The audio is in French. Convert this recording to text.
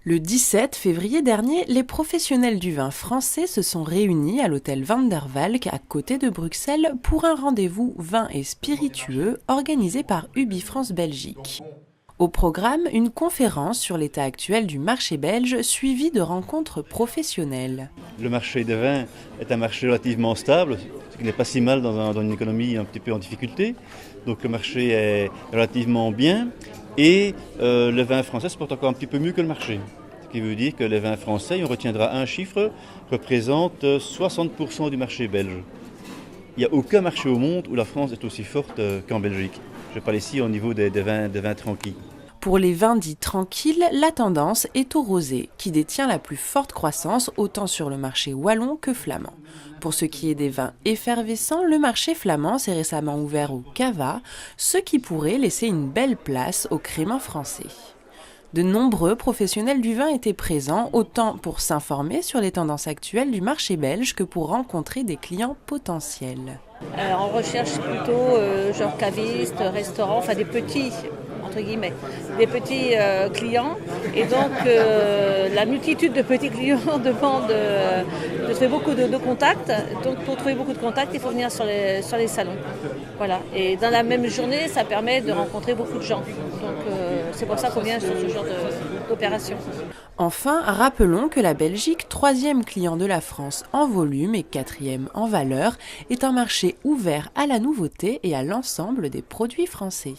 Le 17 février dernier, les professionnels du vin français se sont réunis à l'hôtel Van der Valk à côté de Bruxelles pour un rendez-vous vin et spiritueux organisé par Ubifrance Belgique. Au programme, une conférence sur l'état actuel du marché belge suivie de rencontres professionnelles. Le marché des vins est un marché relativement stable, ce qui n'est pas si mal dans une économie un petit peu en difficulté. Donc le marché est relativement bien et le vin français se porte encore un petit peu mieux que le marché. Ce qui veut dire que les vins français, on retiendra un chiffre, représentent 60% du marché belge. Il n'y a aucun marché au monde où la France est aussi forte qu'en Belgique. Je parle ici au niveau des vins tranquilles. Pour les vins dits tranquilles, la tendance est au rosé, qui détient la plus forte croissance autant sur le marché wallon que flamand. Pour ce qui est des vins effervescents, le marché flamand s'est récemment ouvert au cava, ce qui pourrait laisser une belle place au crément français. De nombreux professionnels du vin étaient présents, autant pour s'informer sur les tendances actuelles du marché belge que pour rencontrer des clients potentiels. On recherche plutôt genre cavistes, restaurants, enfin des petits, entre guillemets, des petits clients. Et donc la multitude de petits clients demande de trouver beaucoup de contacts. Donc pour trouver beaucoup de contacts, il faut venir sur les salons. Voilà. Et dans la même journée, ça permet de rencontrer beaucoup de gens. Donc c'est pour ça qu'on vient sur ce genre d'opération. Enfin, rappelons que la Belgique, troisième client de la France en volume et quatrième en valeur, est un marché ouvert à la nouveauté et à l'ensemble des produits français.